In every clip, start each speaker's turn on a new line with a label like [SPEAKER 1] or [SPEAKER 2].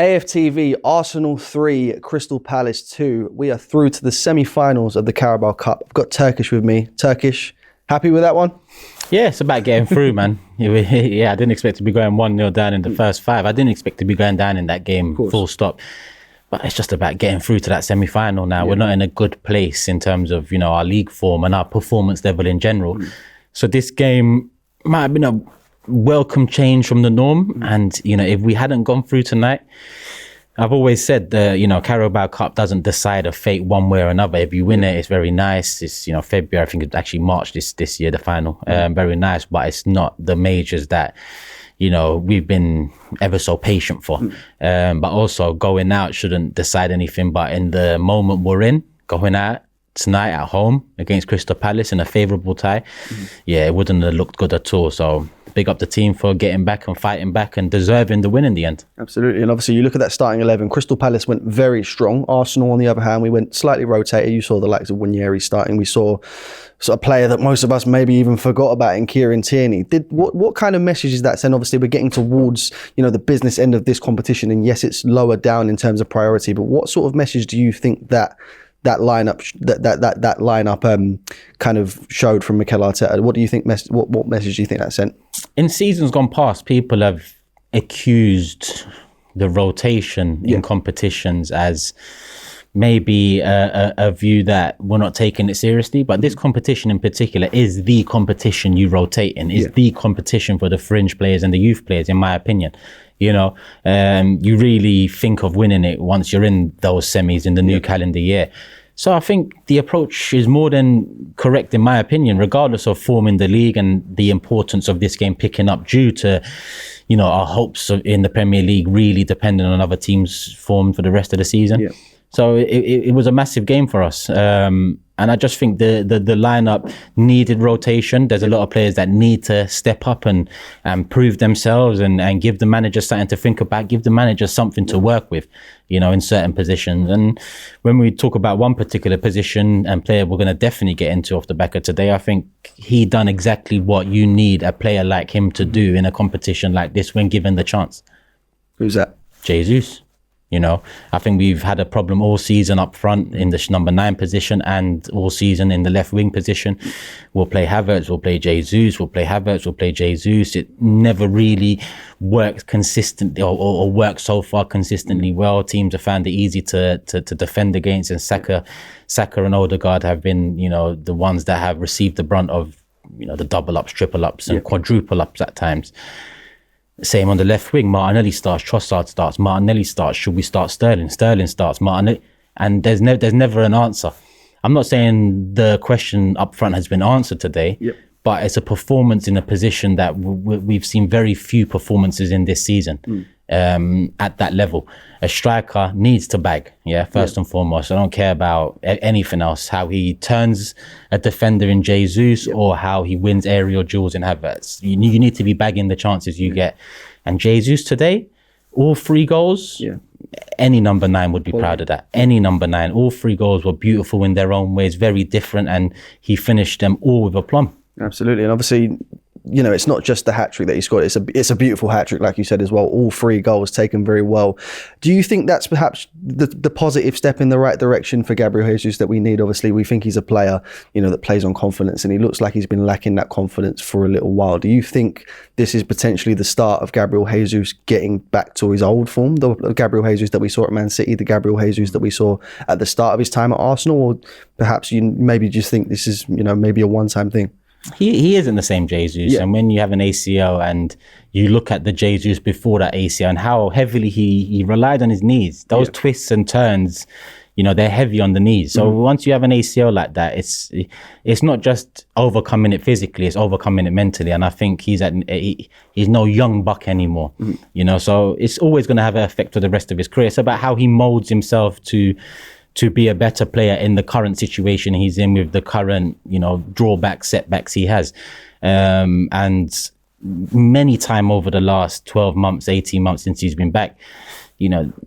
[SPEAKER 1] AFTV, Arsenal 3, Crystal Palace 2. We are through to the semi-finals of the Carabao Cup. I've got Turkish with me. Turkish, happy with that one?
[SPEAKER 2] Yeah, it's about getting through, man. Yeah, I didn't expect to be going 1-0 down in the first 5. I didn't expect to be going down in that game, full stop. But it's just about getting through to that semi-final now. Yeah. We're not in a good place in terms of, our league form and our performance level in general. So this game might have been a welcome change from the norm. And, if we hadn't gone through tonight, I've always said the, Carabao Cup doesn't decide a fate one way or another. If you win it, it's very nice. It's, February, I think it's actually March this year, the final. Very nice, but it's not the majors that, we've been ever so patient for. But also going out shouldn't decide anything. But in the moment we're in, going out tonight at home against Crystal Palace in a favourable tie, it wouldn't have looked good at all. So big up the team for getting back and fighting back and deserving the win in the end. Absolutely.
[SPEAKER 1] And obviously you look at that starting 11, Crystal Palace went very strong. Arsenal, on the other hand, we went slightly rotated. You saw the likes of Wanyeri starting. We saw sort of player that most of us maybe even forgot about in Kieran Tierney. What kind of message is that send? Obviously we're getting towards, the business end of this competition, and yes, it's lower down in terms of priority, but what sort of message do you think that lineup kind of showed from Mikel Arteta? What do you think? What message do you think that sent?
[SPEAKER 2] In seasons gone past, people have accused the rotation in competitions as maybe a view that we're not taking it seriously. But this competition in particular is the competition you rotate in, is the competition for the fringe players and the youth players, in my opinion. You really think of winning it once you're in those semis in the new calendar year. So I think the approach is more than correct, in my opinion, regardless of form in the league and the importance of this game picking up due to, our hopes in the Premier League really depending on other teams' form for the rest of the season. So it was a massive game for us. And I just think the lineup needed rotation. There's a lot of players that need to step up and prove themselves and give the manager something to think about, give the manager something to work with, in certain positions. And when we talk about one particular position and player we're going to definitely get into off the back of today, I think he done exactly what you need a player like him to do in a competition like this when given the chance.
[SPEAKER 1] Who's that?
[SPEAKER 2] Jesus. I think we've had a problem all season up front in the number 9 position and all season in the left wing position. We'll play Havertz, we'll play Jesus, we'll play Havertz, we'll play Jesus. It never really works consistently or works so far consistently well. Teams have found it easy to defend against, and Saka and Odegaard have been, the ones that have received the brunt of, the double ups, triple ups and quadruple ups at times. Same on the left wing. Martinelli starts, Trossard starts, Martinelli starts. Should we start Sterling? Sterling starts, Martinelli. And there's never an answer. I'm not saying the question up front has been answered today, but it's a performance in a position that we've seen very few performances in this season at that level. A striker needs to bag, first and foremost. I don't care about anything else, how he turns a defender in Jesus or how he wins aerial duels in Havertz. You need to be bagging the chances you get. And Jesus today, all 3 goals, any number 9 would be proud of that. Any number 9, all 3 goals were beautiful in their own ways, very different, and he finished them all with aplomb.
[SPEAKER 1] Absolutely. And obviously, it's not just the hat-trick that he scored. It's a beautiful hat-trick, like you said as well. All 3 goals taken very well. Do you think that's perhaps the positive step in the right direction for Gabriel Jesus that we need? Obviously, we think he's a player, that plays on confidence, and he looks like he's been lacking that confidence for a little while. Do you think this is potentially the start of Gabriel Jesus getting back to his old form, the Gabriel Jesus that we saw at Man City, the Gabriel Jesus that we saw at the start of his time at Arsenal? Or perhaps you maybe just think this is, maybe a one-time thing?
[SPEAKER 2] He isn't the same Jesus. And when you have an ACL and you look at the Jesus before that ACL and how heavily he relied on his knees, those twists and turns, they're heavy on the knees. So once you have an ACL like that, it's not just overcoming it physically, it's overcoming it mentally. And I think he's no young buck anymore, so it's always going to have an effect for the rest of his career. It's about how he molds himself to be a better player in the current situation he's in with the current, drawbacks, setbacks he has. And many time over the last 12 months, 18 months since he's been back,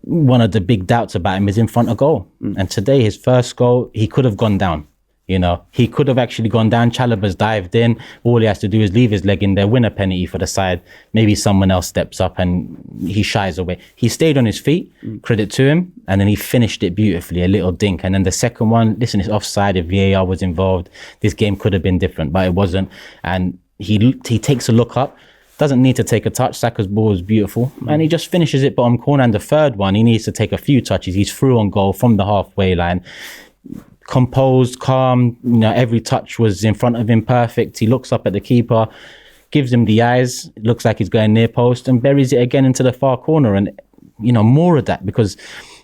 [SPEAKER 2] one of the big doubts about him is in front of goal. And today, his first goal, he could have gone down. You know, he could have actually gone down. Chalobah's dived in. All he has to do is leave his leg in there, win a penalty for the side. Maybe someone else steps up and he shies away. He stayed on his feet, credit to him, and then he finished it beautifully, a little dink. And then the second one, listen, it's offside. If VAR was involved, this game could have been different, but it wasn't. And he takes a look up, doesn't need to take a touch. Saka's ball is beautiful, and he just finishes it bottom corner. And the third one, he needs to take a few touches. He's through on goal from the halfway line. Composed, calm, you know, every touch was in front of him, perfect. He looks up at the keeper, gives him the eyes, it looks like he's going near post, and buries it again into the far corner. And, you know, more of that, because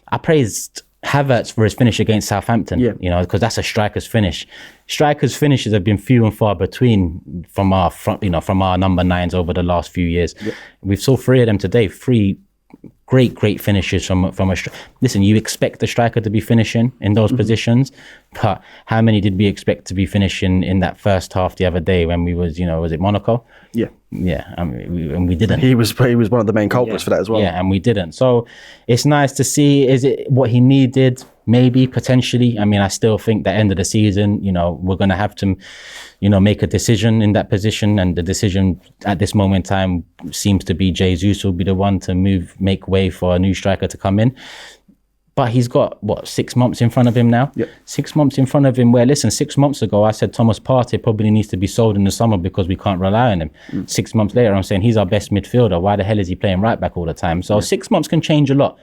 [SPEAKER 2] I praised Havertz for his finish against Southampton, you know, because that's a striker's finish. Strikers' finishes have been few and far between from our front, you know, from our number 9s over the last few years. We've saw 3 of them today, 3 great finishes from a listen, you expect the striker to be finishing in those positions, but how many did we expect to be finishing in that first half the other day when we was, you know, was it Monaco? I mean, we didn't.
[SPEAKER 1] He was one of the main culprits for that as well.
[SPEAKER 2] Yeah, and we didn't. So it's nice to see. Is it what he needed? Maybe, potentially. I mean, I still think the end of the season, you know, we're going to have to, you know, make a decision in that position. And the decision at this moment in time seems to be Jesus will be the one to make way for a new striker to come in. But he's got, 6 months in front of him now? 6 months in front of him where, listen, 6 months ago, I said Thomas Partey probably needs to be sold in the summer because we can't rely on him. 6 months later, I'm saying he's our best midfielder. Why the hell is he playing right back all the time? So 6 months can change a lot.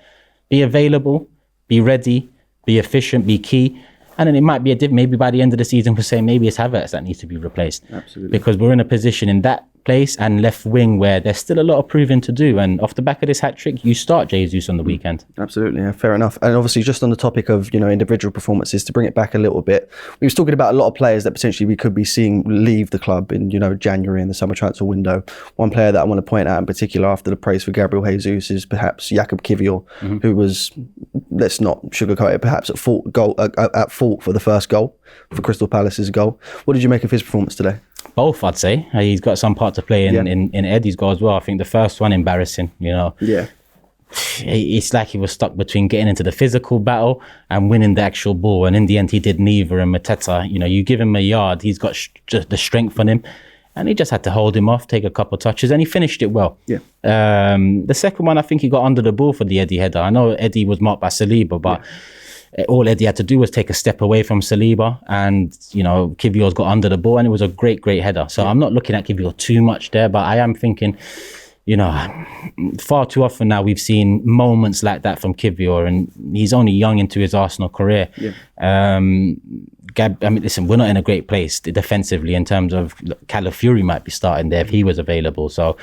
[SPEAKER 2] Be available, be ready, be efficient, be key. And then it might be maybe by the end of the season, we're saying maybe it's Havertz that needs to be replaced.
[SPEAKER 1] Absolutely.
[SPEAKER 2] Because we're in a position in that place and left wing where there's still a lot of proving to do. And off the back of this hat-trick, you start Jesus on the weekend.
[SPEAKER 1] Absolutely, yeah, fair enough. And obviously, just on the topic of, you know, individual performances, to bring it back a little bit, we was talking about a lot of players that potentially we could be seeing leave the club in, you know, January in the summer transfer window. One player that I want to point out in particular after the praise for Gabriel Jesus is perhaps Jakub Kiwior, who was, let's not sugarcoat it, perhaps at fault for the first goal, for Crystal Palace's goal. What did you make of his performance today?
[SPEAKER 2] Both, I'd say. He's got some part to play in Eddie's goal as well. I think the first one, embarrassing, you know. Yeah. It's like he was stuck between getting into the physical battle and winning the actual ball. And in the end, he did neither. And Mateta, you know, you give him a yard, he's got just the strength on him. And he just had to hold him off, take a couple of touches, and he finished it well. The second one, I think he got under the ball for the Eddie header. I know Eddie was marked by Saliba, but all Eddie had to do was take a step away from Saliba, and, you know, Kiwior's got under the ball, and it was a great header. So I'm not looking at Kiwior too much there, but I am thinking, you know, far too often now we've seen moments like that from Kiwior, and he's only young into his Arsenal career. I mean, listen, we're not in a great place defensively in terms of Calafiori might be starting there if he was available. So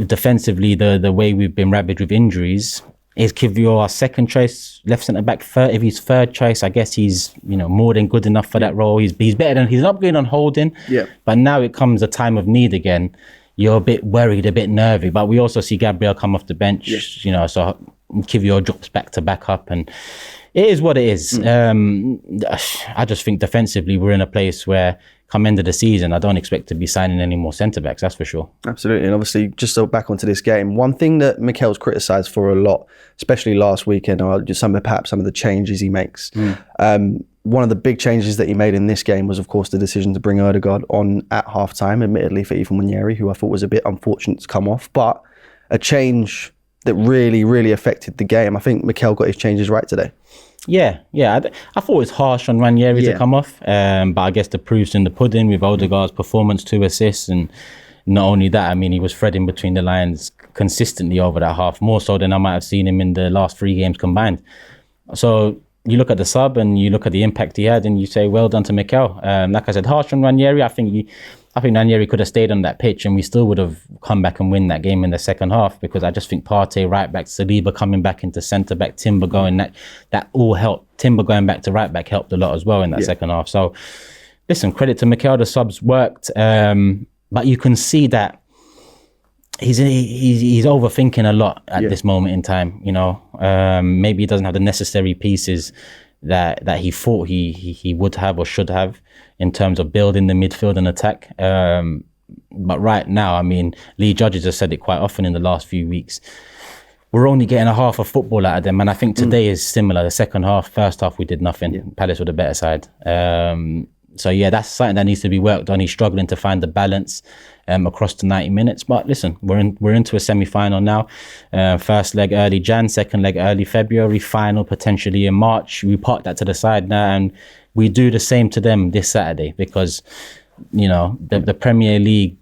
[SPEAKER 2] defensively, the way we've been ravaged with injuries, is Kiwior our second choice left centre back? If he's third choice, I guess he's, you know, more than good enough for that role. He's better than, he's an upgrade on Holding. But now it comes a time of need again. You're a bit worried, a bit nervy. But we also see Gabriel come off the bench, you know, so Kiwior drops back to back up, and it is what it is. I just think defensively we're in a place where come end of the season, I don't expect to be signing any more centre-backs, that's for sure. Absolutely.
[SPEAKER 1] And obviously, just so back onto this game, one thing that Mikel's criticised for a lot, especially last weekend, are just perhaps some of the changes he makes. One of the big changes that he made in this game was, of course, the decision to bring Ødegaard on at half-time, admittedly for Ethan Nwaneri, who I thought was a bit unfortunate to come off, but a change that really affected the game. I think Mikel got his changes right today.
[SPEAKER 2] Yeah. I thought it was harsh on Ranieri to come off, but I guess the proof's in the pudding with Ødegaard's performance, 2 assists, and not only that, I mean, he was threading between the lines consistently over that half, more so than I might have seen him in the last 3 games combined. So you look at the sub and you look at the impact he had, and you say, well done to Mikel. Like I said, harsh on Ranieri. I think Ranieri could have stayed on that pitch and we still would have come back and win that game in the second half, because I just think Partey right back, Saliba coming back into centre back, Timber going, that all helped. Timber going back to right back helped a lot as well in that second half. So listen, credit to Mikel, the subs worked, but you can see that he's overthinking a lot at this moment in time. You know, maybe he doesn't have the necessary pieces that he thought he would have or should have in terms of building the midfield and attack. But right now, I mean, Lee Judges has said it quite often in the last few weeks. we're only getting a half of football out of them. And I think today is similar. The second half, first half, we did nothing. Palace were the better side. So yeah, that's something that needs to be worked on. He's struggling to find the balance across the 90 minutes. But listen, we're into a semi-final now. First leg early Jan, second leg early February, final potentially in March. We park that to the side now, and we do the same to them this Saturday, because you know the Premier League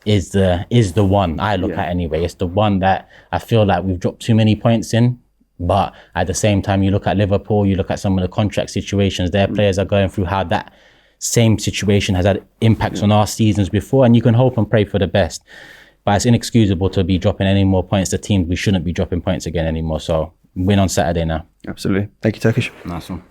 [SPEAKER 2] is the one I look at anyway. It's the one that I feel like we've dropped too many points in. But at the same time, you look at Liverpool, you look at some of the contract situations their players are going through, how that same situation has had impacts on our seasons before, and you can hope and pray for the best. But it's inexcusable to be dropping any more points to teams we shouldn't be dropping points again anymore. So win on Saturday now.
[SPEAKER 1] Absolutely. Thank you, Turkish.
[SPEAKER 2] Nice one.